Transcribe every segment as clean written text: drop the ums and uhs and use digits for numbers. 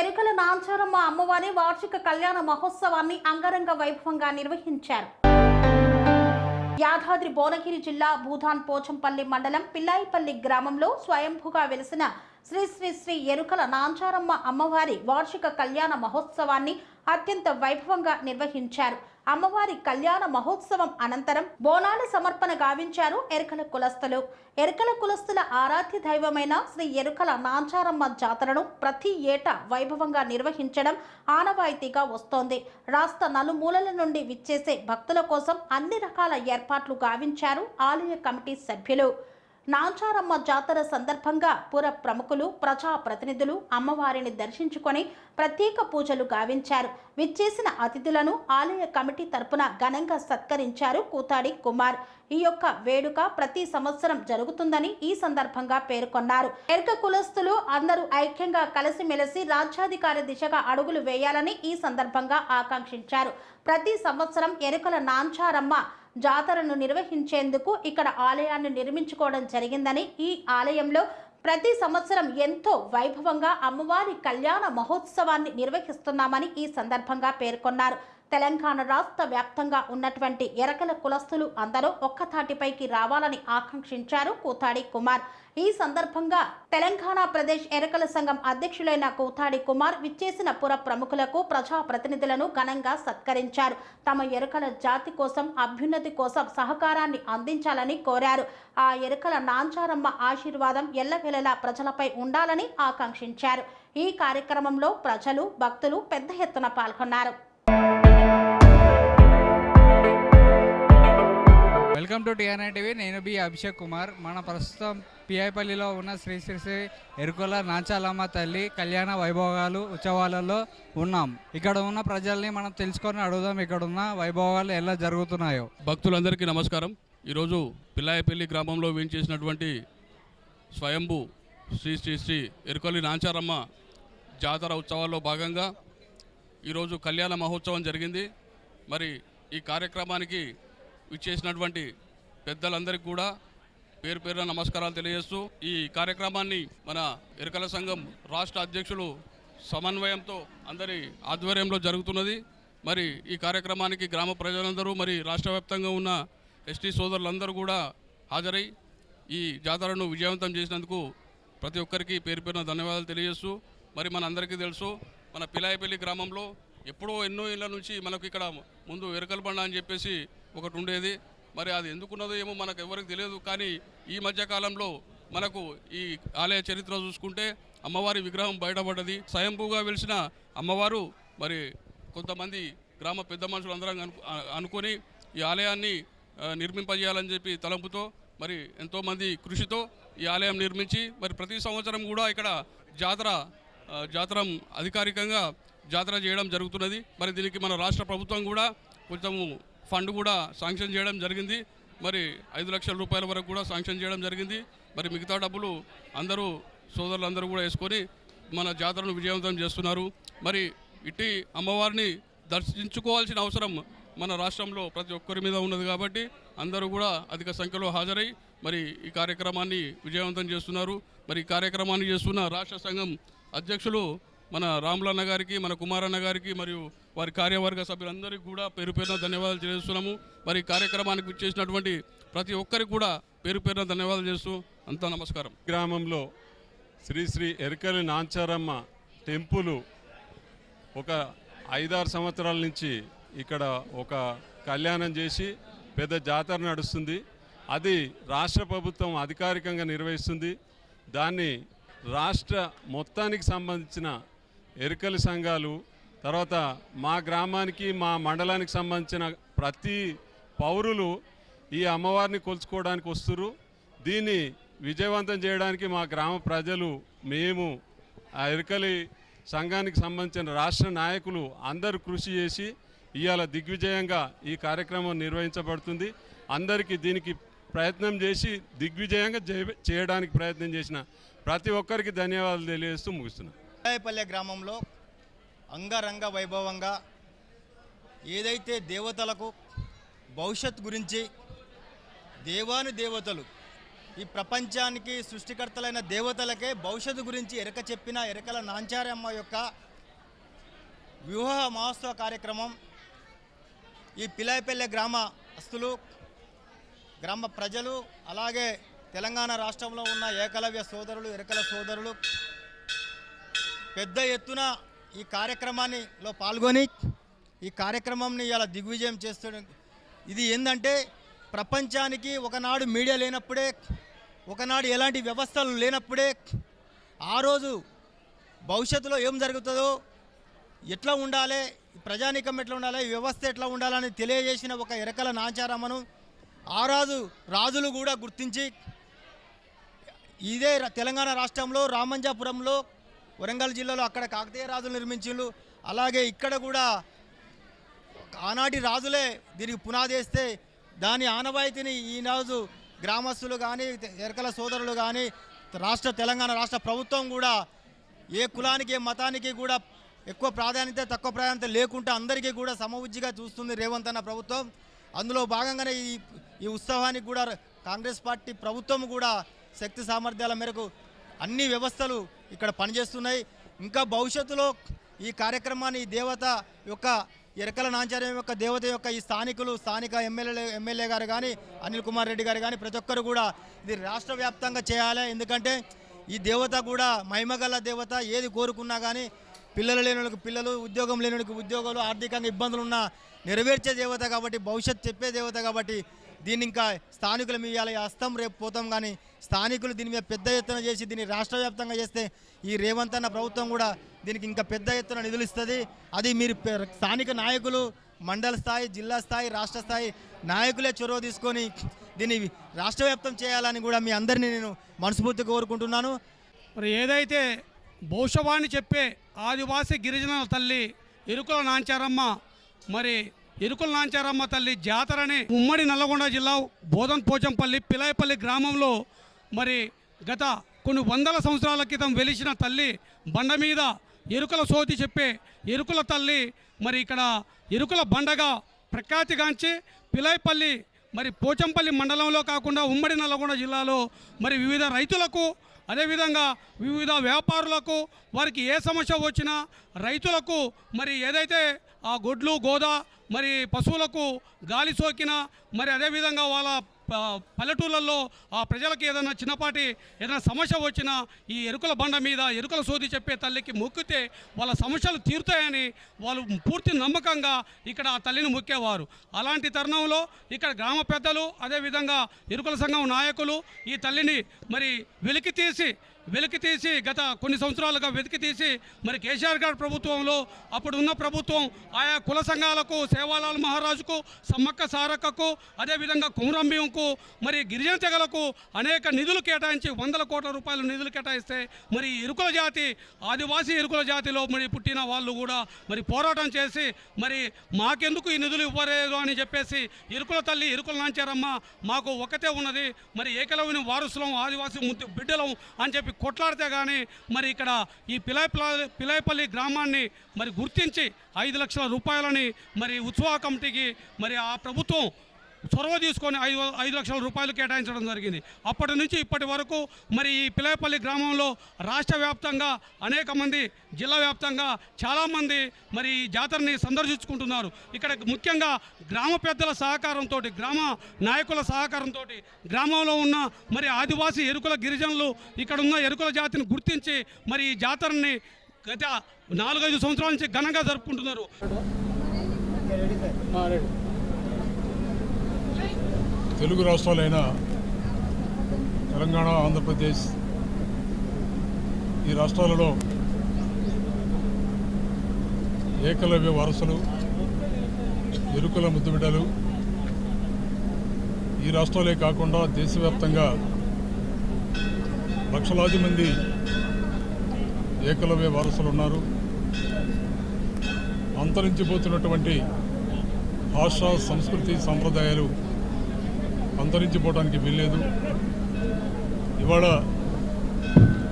ఎరుకల నాంచారమ్మ అమ్మవారి వార్షిక కళ్యాణ మహోత్సవాన్ని అంగరంగ వైభవంగా నిర్వహించారు. యాదాద్రి భువనగిరి జిల్లా భూదాన్ పోచంపల్లి మండలం పిల్లాయిపల్లి గ్రామంలో స్వయంభూగా వెలిసిన శ్రీ శ్రీ శ్రీ ఎరుకల నాంచారమ్మ అమ్మవారి వార్షిక కళ్యాణ మహోత్సవాన్ని అత్యంత వైభవంగా నిర్వహించారు. అమ్మవారి కళ్యాణ మహోత్సవం అనంతరం బోనాల సమర్పణ గావించారు ఎరుకల కులస్తులు. ఎరుకల కులస్తుల ఆరాధ్య దైవమైన శ్రీ ఎరుకల నాంచారమ్మ జాతరను ప్రతి ఏటా వైభవంగా నిర్వహించడం ఆనవాయితీగా వస్తోంది. రాష్ట్ర నలుమూలల నుండి విచ్చేసే భక్తుల కోసం అన్ని రకాల ఏర్పాట్లు గావించారు ఆలయ కమిటీ సభ్యులు. నాంచారమ్మ జాతర సందర్భంగా పుర ప్రముఖులు, ప్రజాప్రతినిధులు అమ్మవారిని దర్శించుకొని ప్రత్యేక పూజలు గావించారు. విచ్చేసిన అతిథులను ఆలయ కమిటీ తరపున ఘనంగా సత్కరించారు కూతాడి కుమార్. ఈ యొక్క వేడుక ప్రతి సంవత్సరం జరుగుతుందని ఈ సందర్భంగా పేర్కొన్నారు. ఎరుక కులస్తులు అందరూ ఐక్యంగా కలిసిమెలిసి రాజ్యాధికార దిశగా అడుగులు వేయాలని ఈ సందర్భంగా ఆకాంక్షించారు. ప్రతి సంవత్సరం ఎరుకల నాంచారమ్మ జాతరను నిర్వహించేందుకు ఇక్కడ ఆలయాన్ని నిర్మించుకోవడం జరిగిందని, ఈ ఆలయంలో ప్రతి సంవత్సరం ఎంతో వైభవంగా అమ్మవారి కళ్యాణ మహోత్సవాన్ని నిర్వహిస్తున్నామని ఈ సందర్భంగా పేర్కొన్నారు. తెలంగాణ రాష్ట్ర వ్యాప్తంగా ఉన్నటువంటి ఎరకల కులస్తులు అందరూ ఒక్కతాటిపైకి రావాలని ఆకాంక్షించారు కూతాడి కుమార్. ఈ సందర్భంగా తెలంగాణ ప్రదేశ్ ఎరకల సంఘం అధ్యక్షులైన కూతాడి కుమార్ విచ్చేసిన పుర ప్రముఖులకు, ప్రజాప్రతినిధులను ఘనంగా సత్కరించారు. తమ ఎరకల జాతి కోసం, అభ్యున్నతి కోసం సహకారాన్ని అందించాలని కోరారు. ఆ ఎరకల నాంచారమ్మ ఆశీర్వాదం ఎల్లవేళలా ప్రజలపై ఉండాలని ఆకాంక్షించారు. ఈ కార్యక్రమంలో ప్రజలు, భక్తులు పెద్ద ఎత్తున పాల్గొన్నారు. Welcome to TRI TV. నేను బి అభిషేక్ కుమార్. మన ప్రస్తుతం పిఐపల్లిలో ఉన్న శ్రీ శ్రీ శ్రీ ఎరుకల నాంచారమ్మ తల్లి కళ్యాణ వైభవాలు ఉత్సవాలలో ఉన్నాం. ఇక్కడ ఉన్న ప్రజల్ని మనం తెలుసుకొని అడుగుదాం ఇక్కడ ఉన్న వైభవాలు ఎలా జరుగుతున్నాయో. భక్తులందరికీ నమస్కారం. ఈరోజు పిల్లాయిపల్లి గ్రామంలో వేయించేసినటువంటి స్వయంభూ శ్రీ శ్రీ శ్రీ ఎరుకలి నాంచారమ్మ జాతర ఉత్సవాల్లో భాగంగా ఈరోజు కళ్యాణ మహోత్సవం జరిగింది. మరి ఈ కార్యక్రమానికి ఇచ్చేసినటువంటి పెద్దలందరికీ కూడా పేరు పేరున నమస్కారాలు తెలియజేస్తూ ఈ కార్యక్రమాన్ని మన ఎరుకల సంఘం రాష్ట్ర అధ్యక్షులు సమన్వయంతో అందరి ఆధ్వర్యంలో జరుగుతున్నది. మరి ఈ కార్యక్రమానికి గ్రామ ప్రజలందరూ, మరి రాష్ట్ర వ్యాప్తంగా ఉన్న ఎస్టీ సోదరులందరూ కూడా హాజరై ఈ జాతరను విజయవంతం చేసినందుకు ప్రతి ఒక్కరికి పేరు పేరున ధన్యవాదాలు తెలియజేస్తూ, మరి మన అందరికీ తెలుసు మన పిల్లాయిపల్లి గ్రామంలో ఎప్పుడో ఎన్నో ఏళ్ళ నుంచి మనకు ఇక్కడ ముందు ఎరుకల బండ అని చెప్పేసి ఒకటి ఉండేది. మరి అది ఎందుకున్నదో ఏమో మనకు ఎవరికి తెలియదు. కానీ ఈ మధ్యకాలంలో మనకు ఈ ఆలయ చరిత్ర చూసుకుంటే అమ్మవారి విగ్రహం బయటపడ్డది. స్వయంభూగా వెలిసిన అమ్మవారు మరి కొంతమంది గ్రామ పెద్ద మనుషులు అందరం అనుకొని ఈ ఆలయాన్ని నిర్మింపజేయాలని చెప్పి తలంపుతో, మరి ఎంతోమంది కృషితో ఈ ఆలయం నిర్మించి మరి ప్రతి సంవత్సరం కూడా ఇక్కడ జాతర అధికారికంగా జాతర చేయడం జరుగుతున్నది. మరి దీనికి మన రాష్ట్ర ప్రభుత్వం కూడా కొంచెము ఫండ్ కూడా శాంక్షన్ చేయడం జరిగింది. మరి 5 లక్షల రూపాయల వరకు కూడా శాంక్షన్ చేయడం జరిగింది. మరి మిగతా డబ్బులు అందరూ సోదరులందరూ కూడా వేసుకొని మన జాతరను విజయవంతం చేస్తున్నారు. మరి ఇట్టి అమ్మవారిని దర్శించుకోవాల్సిన అవసరం మన రాష్ట్రంలో ప్రతి ఒక్కరి మీద ఉన్నది కాబట్టి అందరూ కూడా అధిక సంఖ్యలో హాజరై మరి ఈ కార్యక్రమాన్ని విజయవంతం చేస్తున్నారు. మరి ఈ కార్యక్రమాన్ని చేస్తున్న రాష్ట్ర సంఘం అధ్యక్షులు మన రాములన్న గారికి, మన కుమారన్న గారికి మరియు వారి కార్యవర్గ సభ్యులందరికీ కూడా పేరు పేరున ధన్యవాదాలు తెలియజేస్తున్నాము. మరి కార్యక్రమానికి చేసినటువంటి ప్రతి ఒక్కరికి కూడా పేరు పేరున ధన్యవాదాలు చేస్తూ అంతా నమస్కారం. గ్రామంలో శ్రీ శ్రీ ఎరుకలి నాంచారమ్మ టెంపుల్ ఒక 5-6 సంవత్సరాల నుంచి ఇక్కడ ఒక కళ్యాణం చేసి పెద్ద జాతర నడుస్తుంది. అది రాష్ట్ర ప్రభుత్వం అధికారికంగా నిర్వహిస్తుంది. దాన్ని రాష్ట్ర మొత్తానికి సంబంధించిన ఎరుకలి సంఘాలు, తర్వాత మా గ్రామానికి, మా మండలానికి సంబంధించిన ప్రతి పౌరులు ఈ అమ్మవారిని కొలుచుకోవడానికి వస్తున్నారు. దీన్ని విజయవంతం చేయడానికి మా గ్రామ ప్రజలు, మేము, ఆ ఎరుకలి సంఘానికి సంబంధించిన రాష్ట్ర నాయకులు అందరూ కృషి చేసి ఇవాళ దిగ్విజయంగా ఈ కార్యక్రమం నిర్వహించబడుతుంది. అందరికీ దీనికి ప్రయత్నం చేసి దిగ్విజయంగా చేయడానికి ప్రయత్నం చేసిన ప్రతి ఒక్కరికి ధన్యవాదాలు తెలియజేస్తూ ముగిస్తున్నాను. పిల్లాయిపల్లె గ్రామంలో అంగరంగ వైభవంగా ఏదైతే దేవతలకు భవిష్యత్ గురించి దేవాను దేవతలు ఈ ప్రపంచానికి సృష్టికర్తలైన దేవతలకే భవిష్యత్తు గురించి ఎరక చెప్పిన ఎరకల నాంచారమ్మ యొక్క వివాహ మహోత్సవ కార్యక్రమం ఈ పిలాయిపల్లె గ్రామస్తులు, గ్రామ ప్రజలు, అలాగే తెలంగాణ రాష్ట్రంలో ఉన్న ఏకలవ్య సోదరులు, ఎరకల సోదరులు పెద్ద ఎత్తున ఈ కార్యక్రమాన్నిలో పాల్గొని ఈ కార్యక్రమంని ఇలా దిగ్విజయం చేస్తున్నారు. ఇది ఏంటంటే ప్రపంచానికి ఒకనాడు మీడియా లేనప్పుడే, ఒకనాడు ఎలాంటి వ్యవస్థలు లేనప్పుడే, ఆ రోజు భవిష్యత్తులో ఏం జరుగుతుందో, ఎట్లా ఉండాలి, ప్రజానీకం ఎట్లా ఉండాలి, ఈ వ్యవస్థ ఎట్లా ఉండాలని తెలియజేసిన ఒక ఎరకల నాంచారమ్మను రాజులు కూడా గుర్తించి ఇదే తెలంగాణ రాష్ట్రంలో రామంజాపురంలో వరంగల్ జిల్లాలో అక్కడ కాకతీయ రాజులు నిర్మించిండ్రు. అలాగే ఇక్కడ కూడా ఆనాటి రాజులే దీనికి పునాది వేస్తే దాని ఆనవాయితీని ఈరోజు గ్రామస్తులు కానీ ఎరకల సోదరులు కానీ తెలంగాణ రాష్ట్ర ప్రభుత్వం కూడా ఏ కులానికి ఏ మతానికి కూడా ఎక్కువ ప్రాధాన్యత తక్కువ ప్రాధాన్యత లేకుండా అందరికీ కూడా సమవుజ్జిగా చూస్తుంది రేవంత్ అన్న ప్రభుత్వం. అందులో భాగంగానే ఈ ఉత్సవానికి కూడా కాంగ్రెస్ పార్టీ ప్రభుత్వం కూడా శక్తి సామర్థ్యాల మేరకు అన్ని వ్యవస్థలు ఇక్కడ పనిచేస్తున్నాయి. ఇంకా భవిష్యత్తులో ఈ కార్యక్రమాన్ని ఈ దేవత యొక్క ఎరకల నాంచారం యొక్క దేవత యొక్క ఈ స్థానిక ఎమ్మెల్యే గారు కానీ అనిల్ కుమార్ రెడ్డి గారు కానీ ప్రతి ఒక్కరు కూడా ఇది రాష్ట్ర వ్యాప్తంగా చేయాలి. ఎందుకంటే ఈ దేవత కూడా మహిమగల దేవత. ఏది కోరుకున్నా కానీ పిల్లలు లేని వాళ్ళకి పిల్లలు, ఉద్యోగం లేని వాళ్ళకి ఉద్యోగాలు, ఆర్థికంగా ఇబ్బందులు ఉన్నా నెరవేర్చే దేవత కాబట్టి, భవిష్యత్తు చెప్పే దేవత కాబట్టి దీన్ని ఇంకా స్థానికులు ఇవ్వాలి. హస్తం రేపు పోతాం కానీ స్థానికులు దీని మీద పెద్ద ఎత్తున చేసి దీన్ని రాష్ట్ర వ్యాప్తంగా చేస్తే ఈ రేవంత్ అన్న ప్రభుత్వం కూడా దీనికి ఇంకా పెద్ద ఎత్తున నిధులు ఇస్తుంది. అది మీరు స్థానిక నాయకులు, మండల స్థాయి, జిల్లా స్థాయి, రాష్ట్ర స్థాయి నాయకులే చొరవ తీసుకొని దీన్ని రాష్ట్ర వ్యాప్తం చేయాలని కూడా మీ అందరినీ నేను మనస్ఫూర్తిగా కోరుకుంటున్నాను. మరి ఏదైతే భవిష్యవాణి చెప్పే ఆదివాసీ గిరిజనుల తల్లి ఎరుకుల నాంచారమ్మ, మరి ఎరుకుల నాంచారమ్మ తల్లి జాతరని ఉమ్మడి నల్లగొండ జిల్లా బోధన్ పోచంపల్లి పిలాయిపల్లి గ్రామంలో మరి గత కొన్ని వందల సంవత్సరాల క్రితం వెలిసిన తల్లి బండ మీద ఎరుకల సోది చెప్పే ఎరుకుల తల్లి మరి ఇక్కడ ఎరుకుల బండగా ప్రఖ్యాతిగాంచి పిలాయిపల్లి మరి పోచంపల్లి మండలంలో కాకుండా ఉమ్మడి నల్లగొండ జిల్లాలో మరి వివిధ రైతులకు, అదేవిధంగా వివిధ వ్యాపారులకు, వారికి ఏ సమస్య వచ్చినా రైతులకు మరి ఏదైతే ఆ గొడ్లు గోద మరి పశువులకు గాలి సోకినా, మరి అదేవిధంగా వాళ్ళ పల్లెటూళ్ళల్లో ఆ ప్రజలకు ఏదైనా చిన్నపాటి ఏదైనా సమస్య వచ్చినా ఈ ఎరుకల బండ మీద ఎరుకల సోది చెప్పే తల్లికి మొక్కితే వాళ్ళ సమస్యలు తీరుతాయని వాళ్ళు పూర్తి నమ్మకంగా ఇక్కడ ఆ తల్లిని మొక్కేవారు. అలాంటి తరుణంలో ఇక్కడ గ్రామ పెద్దలు, అదేవిధంగా ఎరుకల సంఘం నాయకులు ఈ తల్లిని మరి వెలికి తీసి గత కొన్ని సంవత్సరాలుగా వెతికి తీసి మరి కేసీఆర్ గారి ప్రభుత్వంలో అప్పుడు ఉన్న ప్రభుత్వం ఆయా కుల సంఘాలకు, సేవాలాల్ మహారాజుకు, సమ్మక్క సారక్కకు, అదేవిధంగా కుమరంభీంకు, మరి గిరిజన తెగలకు అనేక నిధులు కేటాయించి 100 కోట్ల రూపాయలు నిధులు కేటాయిస్తే మరి ఎరుకుల జాతి, ఆదివాసీ ఎరుకుల జాతిలో మరి పుట్టిన వాళ్ళు కూడా మరి పోరాటం చేసి మరి మాకెందుకు ఈ నిధులు ఇవ్వలేదు అని చెప్పేసి ఎరుకుల తల్లి ఎరుకుల నాంచారమ్మ మాకు ఒకటే ఉన్నది, మరి ఏకలవ్యుని వారసులం, ఆదివాసీ బిడ్డలం అని చెప్పి కొట్లాడితే కానీ మరి ఇక్కడ ఈ పిలాయిపల్లి గ్రామాన్ని మరి గుర్తించి 5 లక్షల రూపాయలని మరి ఉత్సవ కమిటీకి మరి ఆ ప్రభుత్వం చొరవ తీసుకొని 5 లక్షల రూపాయలు కేటాయించడం జరిగింది. అప్పటి నుంచి ఇప్పటి వరకు మరి ఈ పిలాయిపల్లి గ్రామంలో రాష్ట్ర వ్యాప్తంగా అనేక మంది, జిల్లా వ్యాప్తంగా చాలామంది మరి ఈ జాతరని సందర్శించుకుంటున్నారు. ఇక్కడ ముఖ్యంగా గ్రామ పెద్దల సహకారంతో, గ్రామ నాయకుల సహకారంతో గ్రామంలో ఉన్న మరి ఆదివాసీ ఎరుకుల గిరిజనులు ఇక్కడ ఉన్న ఎరుకుల జాతిని గుర్తించి మరి ఈ జాతరని గత 4-5 సంవత్సరాల నుంచి ఘనంగా జరుపుకుంటున్నారు. తెలుగు రాష్ట్రాలైన తెలంగాణ, ఆంధ్రప్రదేశ్ ఈ రాష్ట్రాలలో ఏకలవ్య వారసులు, ఎరుకుల ముద్దుబిడ్డలు ఈ రాష్ట్రాలే కాకుండా దేశవ్యాప్తంగా లక్షలాది మంది ఏకలవ్య వారసులు ఉన్నారు. అంతరించిపోతున్నటువంటి భాష, సంస్కృతి, సంప్రదాయాలు అంతరించిపోవడానికి వీల్లేదు. ఇవాళ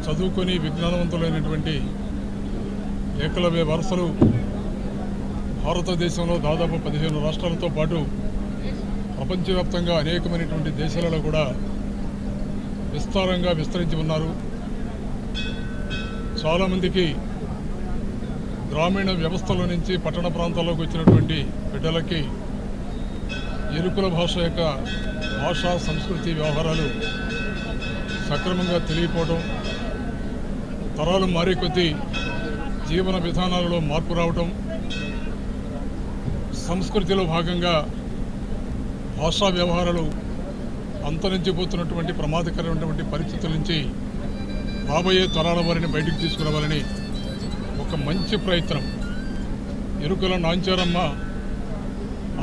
చదువుకొని విజ్ఞానవంతులైనటువంటి ఏకలవ్య వారసులు భారతదేశంలో దాదాపు 15 రాష్ట్రాలతో పాటు ప్రపంచవ్యాప్తంగా అనేకమైనటువంటి దేశాలలో కూడా విస్తారంగా విస్తరించి ఉన్నారు. చాలామందికి గ్రామీణ వ్యవస్థల నుంచి పట్టణ ప్రాంతాల్లోకి వచ్చినటువంటి బిడ్డలకి ఎరుకుల భాష యొక్క భాషా సంస్కృతి వ్యవహారాలు సక్రమంగా తెలియకపోవడం, తరాలు మారే కొద్దీ జీవన విధానాలలో మార్పు రావడం, సంస్కృతిలో భాగంగా భాషా వ్యవహారాలు అంతరించిపోతున్నటువంటి ప్రమాదకరమైనటువంటి పరిస్థితుల నుంచి రాబోయే తరాల వారిని బయటికి తీసుకురావాలని ఒక మంచి ప్రయత్నం. ఎరుకల నాంచారమ్మ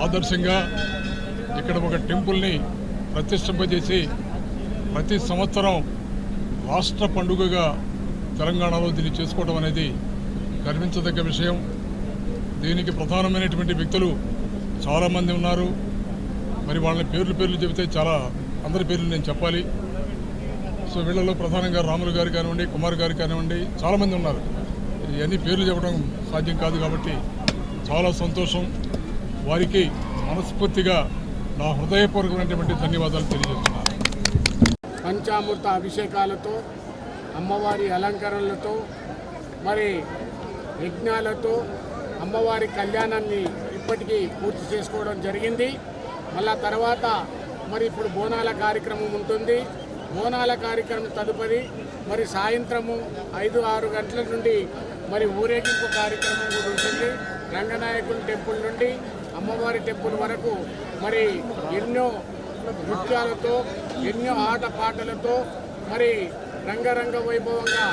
ఆదర్శంగా ఇక్కడ ఒక టెంపుల్ని ప్రతిష్ఠింపజేసి ప్రతి సంవత్సరం రాష్ట్ర పండుగగా తెలంగాణలో దీన్ని చేసుకోవడం అనేది గర్వించదగ్గ విషయం. దీనికి ప్రధానమైనటువంటి వ్యక్తులు చాలామంది ఉన్నారు. మరి వాళ్ళ పేర్లు చెబితే చాలా అందరి పేర్లు నేను చెప్పాలి. సో వీళ్ళలో ప్రధానంగా రాములు గారు కానివ్వండి, కుమార్ గారు కానివ్వండి, చాలామంది ఉన్నారు. ఇవన్నీ పేర్లు చెప్పడం సాధ్యం కాదు కాబట్టి చాలా సంతోషం. వారికి మనస్ఫూర్తిగా నా హృదయపూర్వకమైనటువంటి ధన్యవాదాలు తెలియజేస్తున్నాను. పంచామృత అభిషేకాలతో, అమ్మవారి అలంకరణలతో, మరి యజ్ఞాలతో అమ్మవారి కళ్యాణాన్ని ఇప్పటికీ పూర్తి చేసుకోవడం జరిగింది. మళ్ళా తర్వాత మరి ఇప్పుడు బోనాల కార్యక్రమం ఉంటుంది. బోనాల కార్యక్రమం తదుపరి మరి సాయంత్రము 5-6 గంటల నుండి మరి ఊరేగింపు కార్యక్రమం కూడా ఉంటుంది. రంగనాయకుని టెంపుల్ నుండి అమ్మవారి టెంపుల్ వరకు మరి ఎన్నో నృత్యాలతో, ఎన్నో ఆటపాటలతో మరి రంగరంగ వైభవంగా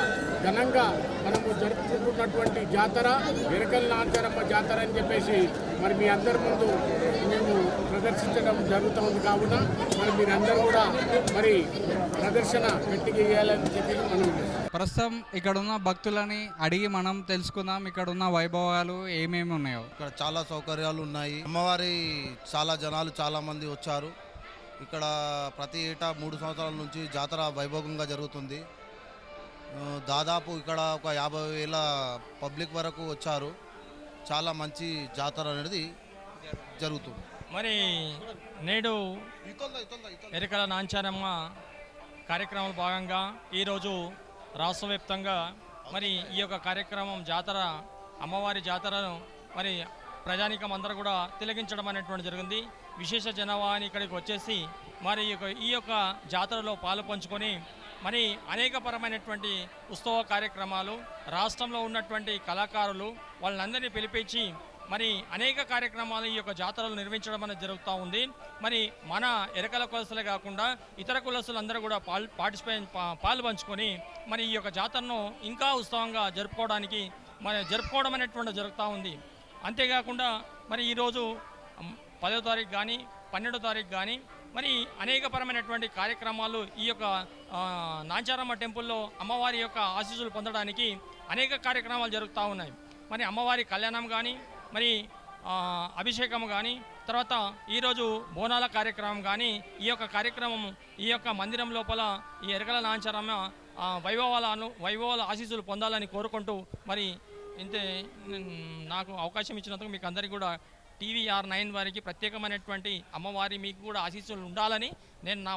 ఘనంగా మనము జరుపుకుంటున్నటువంటి జాతర ఎరుకల నాంచారమ్మ జాతర అని చెప్పేసి మరి మీ అందరి ముందు మేము ప్రదర్శించడం జరుగుతుంది. కావున మరి మీరందరూ కూడా మరి ప్రదర్శన గట్టిగా చేయాలని చెప్పి మనం ప్రస్తుతం ఇక్కడ ఉన్న భక్తులని అడిగి మనం తెలుసుకుందాం ఇక్కడ ఉన్న వైభవాలు ఏమేమి ఉన్నాయో. ఇక్కడ చాలా సౌకర్యాలు ఉన్నాయి. అమ్మవారి చాలా జనాలు చాలా మంది వచ్చారు. ఇక్కడ ప్రతి ఏటా 3 సంవత్సరాల నుంచి జాతర వైభవంగా జరుగుతుంది. దాదాపు ఇక్కడ ఒక 50,000 పబ్లిక్ వరకు వచ్చారు. చాలా మంచి జాతర అనేది జరుగుతుంది. మరి నేడు ఎరుకల నాంచారమ్మ కార్యక్రమం భాగంగా ఈరోజు రాష్ట్ర వ్యాప్తంగా మరి ఈ యొక్క కార్యక్రమం జాతర, అమ్మవారి జాతరను మరి ప్రజానీకం అందరూ కూడా తిలకించడం అనేటువంటి జరిగింది. విశేష జనాభాని ఇక్కడికి వచ్చేసి మరి ఈ యొక్క జాతరలో పాలు పంచుకొని మరి అనేకపరమైనటువంటి ఉత్సవ కార్యక్రమాలు, రాష్ట్రంలో ఉన్నటువంటి కళాకారులు వాళ్ళందరినీ పిలిపించి మరి అనేక కార్యక్రమాలు ఈ యొక్క జాతరలు నిర్వహించడం అనేది జరుగుతూ ఉంది. మరి మన ఎరకల కులస్తులే కాకుండా ఇతర కులస్తులందరూ కూడా పాలు పంచుకొని మరి ఈ యొక్క జాతరను ఇంకా ఉత్సవంగా జరుపుకోవడం అనేటువంటి జరుగుతూ ఉంది. అంతేకాకుండా మరి ఈరోజు 10వ తారీఖు కానీ 12వ తారీఖు కానీ మరి అనేకపరమైనటువంటి కార్యక్రమాలు ఈ యొక్క నాంచారమ్మ టెంపుల్లో అమ్మవారి యొక్క ఆశీస్సులు పొందడానికి అనేక కార్యక్రమాలు జరుగుతూ ఉన్నాయి. మరి అమ్మవారి కళ్యాణం కానీ, మరి అభిషేకం కానీ, తర్వాత ఈరోజు బోనాల కార్యక్రమం కానీ, ఈ యొక్క కార్యక్రమం ఈ యొక్క మందిరం లోపల ఈ ఎరుకల నాంచారమ్మ వైభవాల ఆశీస్సులు పొందాలని కోరుకుంటూ మరి ఇంతే నాకు అవకాశం ఇచ్చినందుకు మీకు అందరికీ కూడా TVR9 వారికి ప్రత్యేకమైనటువంటి అమ్మవారి మీకు కూడా ఆశీస్సులు ఉండాలని నేను నా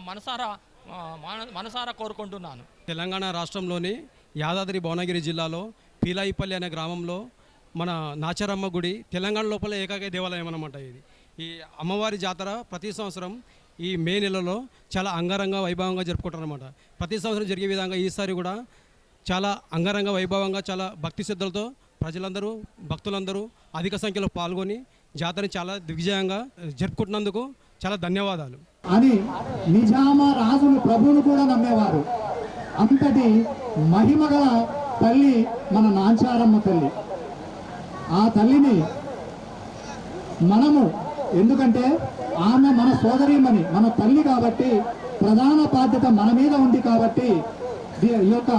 మనసారా కోరుకుంటున్నాను. తెలంగాణ రాష్ట్రంలోని యాదాద్రి భువనగిరి జిల్లాలో పీలాయిపల్లి అనే గ్రామంలో మన నాచారమ్మ గుడి తెలంగాణ లోపల ఏకైక దేవాలయం అన్నమాట. ఈ అమ్మవారి జాతర ప్రతి సంవత్సరం ఈ మే నెలలో చాలా అంగరంగ వైభవంగా జరుపుకుంటారు అన్నమాట. ప్రతి సంవత్సరం జరిగే విధంగా ఈసారి కూడా చాలా అంగరంగ వైభవంగా, చాలా భక్తి శ్రద్ధలతో ప్రజలందరూ, భక్తులందరూ అధిక సంఖ్యలో పాల్గొని జాతరని చాలా దిగ్విజయంగా జరుపుకుంటున్నందుకు చాలా ధన్యవాదాలు అని నిజామా రాజులు ప్రభువును కూడా నమ్మేవారు. అంతటి మహిమగల తల్లి మన నాంచారమ్మ తల్లి. ఆ తల్లిని మనము, ఎందుకంటే ఆమె మన సోదరీమణి, మన తల్లి కాబట్టి ప్రధాన బాధ్యత మన మీద ఉంది. కాబట్టి ఈ యొక్క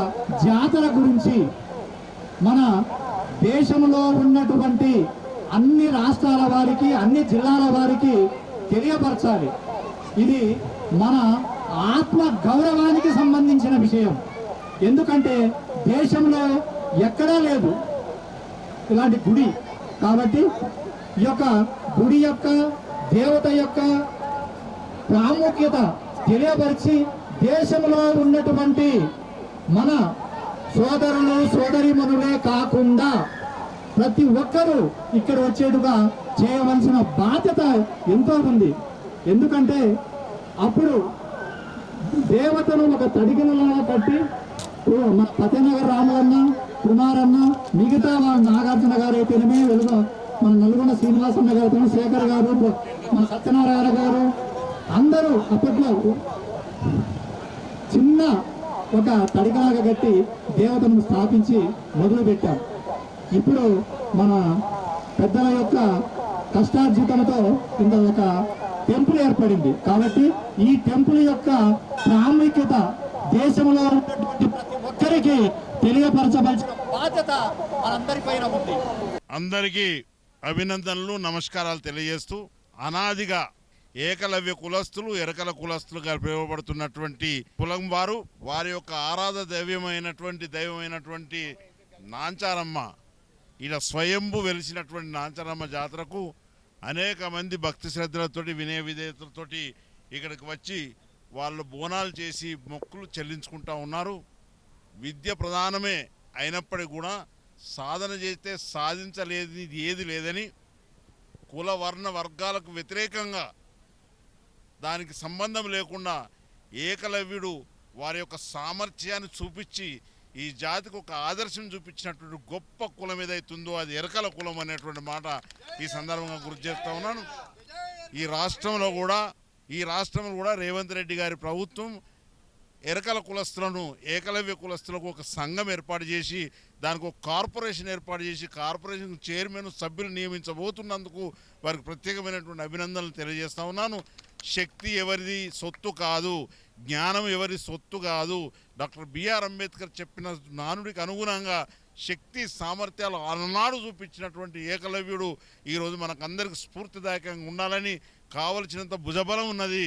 జాతర గురించి మన దేశంలో ఉన్నటువంటి అన్ని రాష్ట్రాల వారికి, అన్ని జిల్లాల వారికి తెలియపరచాలి. ఇది మన ఆత్మ గౌరవానికి సంబంధించిన విషయం. ఎందుకంటే దేశంలో ఎక్కడా లేదు ఇలాంటి గుడి. కాబట్టి ఈ యొక్క గుడి యొక్క దేవత యొక్క ప్రాముఖ్యత తెలియపరిచి దేశంలో ఉన్నటువంటి మన సోదరులు సోదరీమణులే కాకుండా ప్రతి ఒక్కరూ ఇక్కడ వచ్చేట్టుగా చేయవలసిన బాధ్యత ఎంతో ఉంది. ఎందుకంటే అప్పుడు దేవతను ఒక తడిగినలాగా కట్టి మన పతనగర్ రామలన్న, కుమారన్న, మిగతా నాగార్జున గారు అయితేనేమే, వెలుగు మన నల్గొండ శ్రీనివాసన్న గారు, శేఖర్ గారు, మన సత్యనారాయణ గారు అందరూ అప్పట్లో చిన్న ఒక తడికలాగా కట్టి దేవతను స్థాపించి మొదలుపెట్టాం. ఇప్పుడు మన పెద్దల యొక్క కష్టార్జితంతో ఇంత ఒక టెంపుల్ ఏర్పడింది. కాబట్టి ఈ టెంపుల్ యొక్క ప్రాముఖ్యత దేశంలో ఉన్నటువంటి ప్రతి ఒక్కరికి తెలియపరచవలసిన బాధ్యత మనందరిపైన ఉంది. అందరికీ అభినందనలు, నమస్కారాలు తెలియజేస్తూ, అనాదిగా ఏకలవ్య కులస్తులు, ఎరకల కులస్తులుగా పిలువబడుతున్నటువంటి కులం వారి యొక్క ఆరాధ దైవమైనటువంటి నాంచారమ్మ, ఇలా స్వయంభు వెలిసినటువంటి నాంచారమ్మ జాతరకు అనేక మంది భక్తి శ్రద్ధలతోటి, వినయ విధేయతలతోటి ఇక్కడికి వచ్చి వాళ్ళు బోనాలు చేసి మొక్కులు చెల్లించుకుంటా ఉన్నారు. విద్య ప్రధానమే అయినప్పటికీ కూడా సాధన చేస్తే సాధించలేని ఏది లేదని, కుల వర్ణ వర్గాలకు వ్యతిరేకంగా దానికి సంబంధం లేకుండా ఏకలవ్యుడు వారి యొక్క సామర్థ్యాన్ని చూపించి ఈ జాతికి ఒక ఆదర్శం చూపించినటువంటి గొప్ప కులం ఏదైతుందో అది ఎరకల కులం అనేటువంటి మాట ఈ సందర్భంగా గుర్తు చేస్తూ ఉన్నాను. ఈ రాష్ట్రంలో కూడా రేవంత్ రెడ్డి గారి ప్రభుత్వం ఎరకల కులస్తులను, ఏకలవ్య కులస్తులకు ఒక సంఘం ఏర్పాటు చేసి దానికి ఒక కార్పొరేషన్ ఏర్పాటు చేసి కార్పొరేషన్ చైర్మన్, సభ్యులు నియమించబోతున్నందుకు వారికి ప్రత్యేకమైనటువంటి అభినందనలు తెలియజేస్తా ఉన్నాను. శక్తి ఎవరిది సొత్తు కాదు, జ్ఞానం ఎవరి సొత్తు కాదు. డాక్టర్ బిఆర్ అంబేద్కర్ చెప్పిన నానుడికి అనుగుణంగా శక్తి సామర్థ్యాలు ఆనాడు చూపించినటువంటి ఏకలవ్యుడు ఈరోజు మనకందరికి స్ఫూర్తిదాయకంగా ఉండాలని, కావలసినంత భుజబలం ఉన్నది.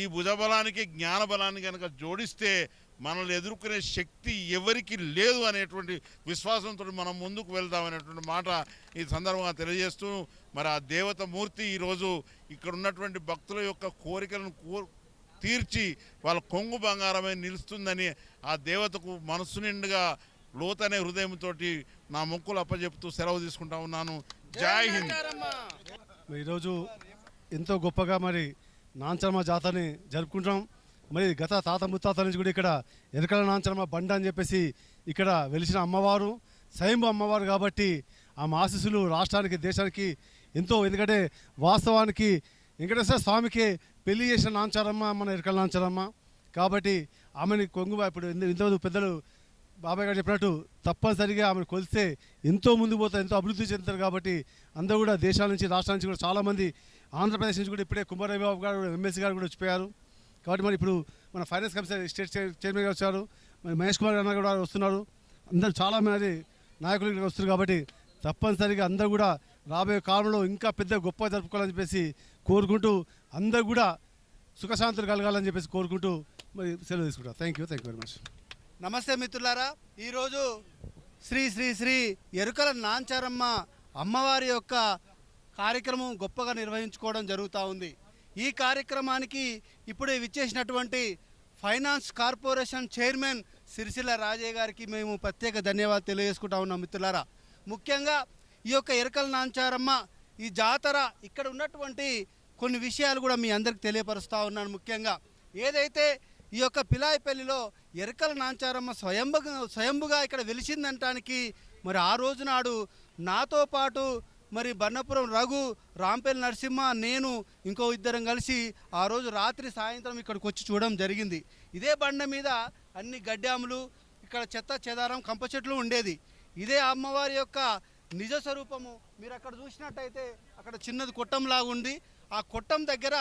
ఈ భుజబలానికి జ్ఞానబలాన్ని కనుక జోడిస్తే మనల్ని ఎదుర్కొనే శక్తి ఎవరికి లేదు అనేటువంటి విశ్వాసంతో మనం ముందుకు వెళ్దామనేటువంటి మాట ఈ సందర్భంగా తెలియజేస్తూ, మరి ఆ దేవత మూర్తి ఈరోజు ఇక్కడ ఉన్నటువంటి భక్తుల యొక్క కోరికలను తీర్చి వాళ్ళ కొంగు బంగారమై నిలుస్తుందని ఆ దేవతకు మనసు నిండుగా లోతనే హృదయంతో నా మొక్కులు అప్పచెప్తూ సెలవు తీసుకుంటా ఉన్నాను. జై హింద్. ఈరోజు ఎంతో గొప్పగా మరి నాంచరమ్మ జాతరని జరుపుకుంటాం. మరి గత తాత ముత్తాత నుంచి కూడా ఇక్కడ ఎరకల నాంచరమ్మ బండ అని చెప్పేసి ఇక్కడ వెలిసిన అమ్మవారు, స్వయంభూ అమ్మవారు కాబట్టి ఆమె ఆశీస్సులు రాష్ట్రానికి, దేశానికి ఎంతో. ఎందుకంటే వాస్తవానికి వెంకటేశ్వర స్వామికి పెళ్లి చేసిన నాంచారమ్మ మన ఎరకల నాంచారమ్మ కాబట్టి ఆమెని కొంగు ఇప్పుడు ఇంతమంది పెద్దలు బాబాయ్ గారు చెప్పినట్టు తప్పనిసరిగా ఆమెను కొలిస్తే ఎంతో ముందుకు పోతారు, ఎంతో అభివృద్ధి చెందుతారు. కాబట్టి అందరూ కూడా దేశాల నుంచి, రాష్ట్రాల నుంచి కూడా చాలామంది, ఆంధ్రప్రదేశ్ నుంచి కూడా ఇప్పుడే కుమారయ్య బాబు గారు, ఎమ్మెల్సీ గారు కూడా వచ్చిపోయారు. కాబట్టి మరి ఇప్పుడు మన ఫైనాన్స్ కమిషన్ స్టేట్ చైర్మన్ గారు వచ్చారు, మరి మహేష్ కుమార్ గారు కూడా వస్తున్నారు. అందరూ చాలామంది నాయకులు ఇక్కడ వస్తున్నారు. కాబట్టి తప్పనిసరిగా అందరూ కూడా రాబోయే కాలంలో ఇంకా పెద్ద గొప్ప జరుపుకోవాలని చెప్పేసి కోరుకుంటూ, అందరూ కూడా సుఖశాంతులు కలగాలని చెప్పేసి కోరుకుంటూ మరి సెలవు తీసుకుంటారు. Thank you very much. నమస్తే మిత్రులారా, ఈరోజు శ్రీ శ్రీ శ్రీ ఎరుకల నాంచారమ్మ అమ్మవారి యొక్క కార్యక్రమం గొప్పగా నిర్వహించుకోవడం జరుగుతూ ఉంది. ఈ కార్యక్రమానికి ఇప్పుడే విచ్చేసినటువంటి finance corporation chairman Sirisilla Rajaiah గారికి మేము ప్రత్యేక ధన్యవాదాలు తెలియజేసుకుంటా ఉన్నాం. మిత్రులారా, ముఖ్యంగా ఈ యొక్క ఎరకల నాంచారమ్మ ఈ జాతర ఇక్కడ ఉన్నటువంటి కొన్ని విషయాలు కూడా మీ అందరికి తెలియపరుస్తూ ఉన్నాను. ముఖ్యంగా ఏదైతే ఈ యొక్క పిలాయిపల్లిలో ఎరకల నాంచారమ్మ స్వయంభుగా ఇక్కడ వెలిసిందంటానికి మరి ఆ రోజు నాడు నాతో పాటు మరి బన్నపురం రఘు, రాంపల్లి నరసింహ, నేను ఇంకో ఇద్దరం కలిసి ఆ రోజు రాత్రి సాయంత్రం ఇక్కడికి వచ్చి చూడడం జరిగింది. ఇదే బండ మీద అన్ని గడ్డాములు, ఇక్కడ చెత్త చెదారం, కంప చెట్లు ఉండేది. ఇదే అమ్మవారి యొక్క నిజ స్వరూపము. మీరు అక్కడ చూసినట్టయితే అక్కడ చిన్నది కొట్టంలాగా ఉంది. ఆ కొట్టం దగ్గర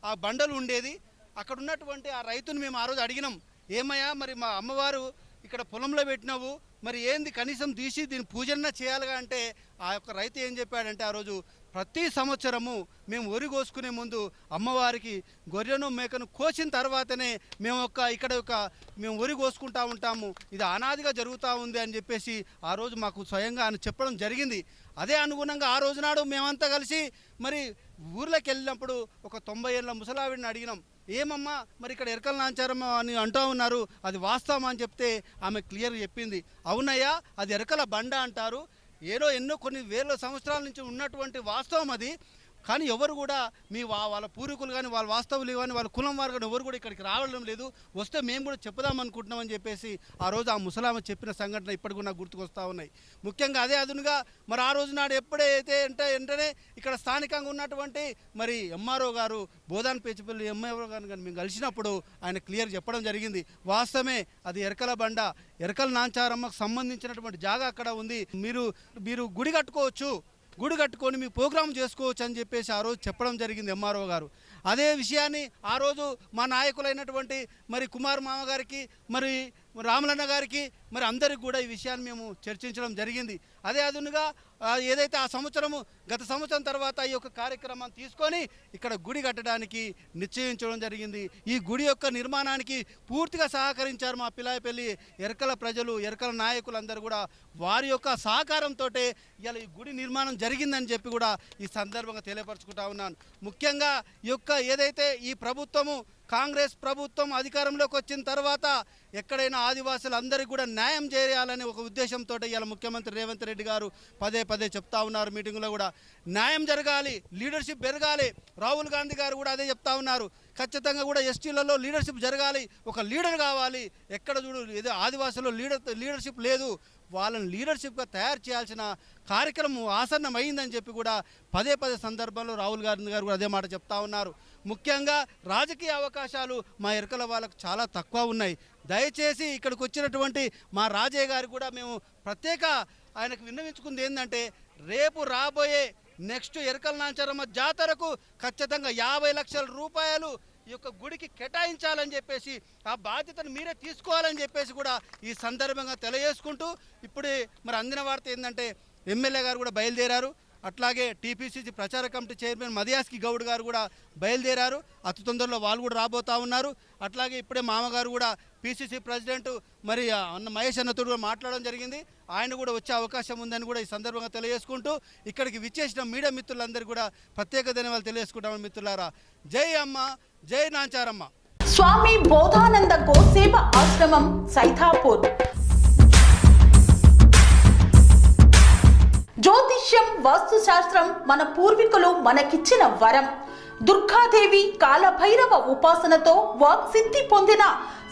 ఆ బండలు ఉండేది. అక్కడ ఉన్నటువంటి ఆ రైతుని మేము ఆ రోజు అడిగినాం, ఏమయ్యా మరి మా అమ్మవారు ఇక్కడ పొలంలో పెట్టినావు, మరి ఏంది కనీసం తీసి దీని పూజన చేయాలిగా అంటే ఆ యొక్క రైతు ఏం చెప్పాడంటే, ఆ రోజు ప్రతి సంవత్సరము మేము వరి కోసుకునే ముందు అమ్మవారికి గొర్రెను మేకను కోసిన తర్వాతనే మేము మేము వరి కోసుకుంటూ ఉంటాము, ఇది అనాదిగా జరుగుతూ ఉంది అని చెప్పేసి ఆ రోజు మాకు స్వయంగా ఆయన చెప్పడం జరిగింది. అదే అనుగుణంగా ఆ రోజు నాడు మేమంతా కలిసి మరి ఊర్లోకి వెళ్ళినప్పుడు ఒక 90 ఏళ్ళ ముసలావిడిని అడిగినాం, ఏమమ్మా మరి ఇక్కడ ఎరకల నాంచారమ్మ అని అంటూ ఉన్నారు, అది వాస్తవం అని చెప్తే ఆమె క్లియర్గా చెప్పింది. అవునయ్యా, అది ఎరకల బండ అంటారు, ఎన్నో కొన్ని వేల సంవత్సరాల నుంచి ఉన్నటువంటి వాస్తవం అది. కానీ ఎవరు కూడా వాళ్ళ పూర్వీకులు కానీ వాళ్ళ వాస్తవులు కానీ వాళ్ళ కులం వారు కానీ ఎవరు కూడా ఇక్కడికి రావడం లేదు. వస్తే మేము కూడా చెప్పుదాం అనుకుంటున్నామని చెప్పేసి ఆ రోజు ఆ ముసలామ చెప్పిన సంఘటన ఇప్పటికి నాకు గుర్తుకొస్తూ ఉన్నాయి. ముఖ్యంగా అదే అదునుగా మరి ఆ రోజు నాడు ఎప్పుడైతే వెంటనే ఇక్కడ స్థానికంగా ఉన్నటువంటి మరి ఎంఆర్ఓ గారు బోధాన్ పేచిపల్లి ఎంఆర్ఓ గారు కానీ మేము కలిసినప్పుడు ఆయన క్లియర్ చెప్పడం జరిగింది. వాస్తవమే, అది ఎరకల బండ, ఎరకల నాంచారమ్మకు సంబంధించినటువంటి జాగా అక్కడ ఉంది, మీరు గుడి కట్టుకొని మీ ప్రోగ్రాం చేసుకోవచ్చు అని చెప్పేసి ఆ రోజు చెప్పడం జరిగింది ఎంఆర్ఓ గారు. అదే విషయాన్ని ఆ రోజు మా నాయకులైనటువంటి మరి కుమార్ మామ గారికి, మరి రామలన్న గారికి, మరి అందరికి కూడా ఈ విషయాన్ని మేము చర్చించడం జరిగింది. అదే అదునుగా ఏదైతే గత సంవత్సరం తర్వాత ఈ యొక్క కార్యక్రమాన్ని తీసుకొని ఇక్కడ గుడి కట్టడానికి నిశ్చయించడం జరిగింది. ఈ గుడి యొక్క నిర్మాణానికి పూర్తిగా సహకరించారు మా పిలాయపల్లి ఎరకల ప్రజలు, ఎరకల నాయకులందరూ కూడా. వారి యొక్క సహకారంతో ఇలా ఈ గుడి నిర్మాణం జరిగిందని చెప్పి కూడా ఈ సందర్భంగా తెలియపరచుకుంటా ఉన్నాను. ముఖ్యంగా ఈ యొక్క ఏదైతే ఈ ప్రభుత్వము కాంగ్రెస్ ప్రభుత్వం అధికారంలోకి వచ్చిన తర్వాత ఎక్కడైనా ఆదివాసులందరికీ కూడా న్యాయం చేయాలనే ఒక ఉద్దేశంతో ఇలా ముఖ్యమంత్రి రేవంత్ రెడ్డి గారు పదే చెప్తా ఉన్నారు. మీటింగ్లో కూడా న్యాయం జరగాలి, లీడర్షిప్ పెరగాలి. రాహుల్ గాంధీ గారు కూడా అదే చెప్తా ఉన్నారు. ఖచ్చితంగా కూడా ఎస్టీలలో లీడర్షిప్ జరగాలి, ఒక లీడర్ కావాలి. ఎక్కడ చూడు ఏదో ఆదివాసుల్లో లీడర్షిప్ లేదు, వాళ్ళని లీడర్షిప్గా తయారు చేయాల్సిన కార్యక్రమం ఆసన్నమైందని చెప్పి కూడా పదే సందర్భంలో రాహుల్ గాంధీ గారు కూడా అదే మాట చెప్తా ఉన్నారు. ముఖ్యంగా రాజకీయ అవకాశాలు మా ఎరకల వాళ్ళకు చాలా తక్కువ ఉన్నాయి. దయచేసి ఇక్కడికి వచ్చినటువంటి మా రాజయ్య గారు కూడా మేము ప్రత్యేక ఆయనకు విన్నవించుకుంది ఏంటంటే, రేపు రాబోయే నెక్స్ట్ ఎరకల నాంచారమ్మ జాతరకు ఖచ్చితంగా 50 లక్షల రూపాయలు ఈ యొక్క గుడికి కేటాయించాలని చెప్పేసి, ఆ బాధ్యతను మీరే తీసుకోవాలని చెప్పేసి కూడా ఈ సందర్భంగా తెలియజేసుకుంటూ, ఇప్పుడే మరి అందిన వార్త ఏంటంటే ఎమ్మెల్యే గారు కూడా బయలుదేరారు. అట్లాగే టీపీసీసీ ప్రచార కమిటీ చైర్మన్ మదియాస్కి గౌడ్ గారు కూడా బయలుదేరారు. అతి తొందరలో వాళ్ళు కూడా రాబోతూ ఉన్నారు. అట్లాగే ఇప్పుడే మామగారు కూడా పీసీసీ ప్రెసిడెంట్ మరి మహేష్ అన్నతోడు మాట్లాడడం జరిగింది. ఆయన కూడా వచ్చే అవకాశం ఉందని కూడా ఈ సందర్భంగా తెలియజేసుకుంటూ, ఇక్కడికి విచ్చేసిన మీడియా మిత్రులందరికీ కూడా ప్రత్యేక ధన్యవాదాలు తెలియజేసుకుంటామని. మిత్రులారా, జై అమ్మ, జై నాంచారమ్మ. స్వామి బోధానంద గోసేవ ఆశ్రమం సైతాపూర్. జ్యోతిష్యం, వాస్తుశాస్త్రం మన పూర్వీకులు మనకిచ్చిన వరం. దుర్గాదేవి, కాలభైరవ ఉపాసనతో వాక్సిద్ధి పొందిన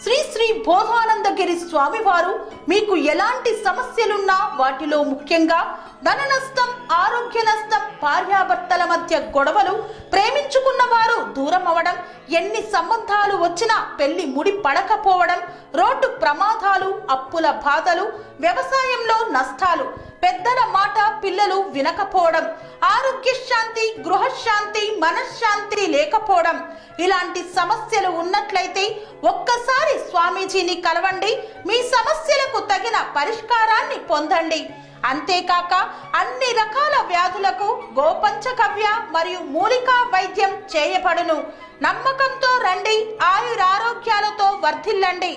శ్రీ బోధానందగిరి స్వామివారు మీకు ఎలాంటి సమస్యలున్నా, వాటిలో ముఖ్యంగా ధన నష్టం, ఆరోగ్య నష్టం, భార్యాభర్తల మధ్య గొడవలు, ప్రేమించుకున్న వారు దూరం అవడం, ఎన్ని సంబంధాలు వచ్చినా పెళ్లి ముడి పడకపోవడం, రోడ్డు ప్రమాదాలు, అప్పుల బాధలు, వ్యవసాయంలో నష్టాలు, పెద్దల మాట పిల్లలు వినకపోవడం, ఆరోగ్య శాంతి, గృహశాంతి, మనశ్శాంతి లేకపోవడం, ఇలాంటి సమస్యలు ఉన్నట్లయితే ఒక్కసారి స్వామీజీని కలవండి. మీ సమస్యలకు తగిన పరిష్కారాన్ని పొందండి. అంతేకాక అన్ని రకాల వ్యాధులకు గోపంచగవ్య మరియు మూలికా వైద్యం చేయబడును. నమ్మకంతో రండి, ఆయురారోగ్యాలతో వర్ధిల్లండి.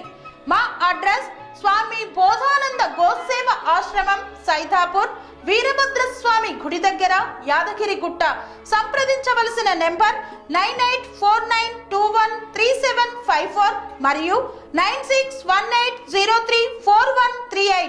మా అడ్రస్ స్వామి బోధానంద గోసేవ ఆశ్రమం సైతాపూర్, వీరభద్రస్వామి గుడి దగ్గర, యాదగిరిగుట్ట. సంప్రదించవలసిన నెంబర్ 9849213754 మరియు 9618034138.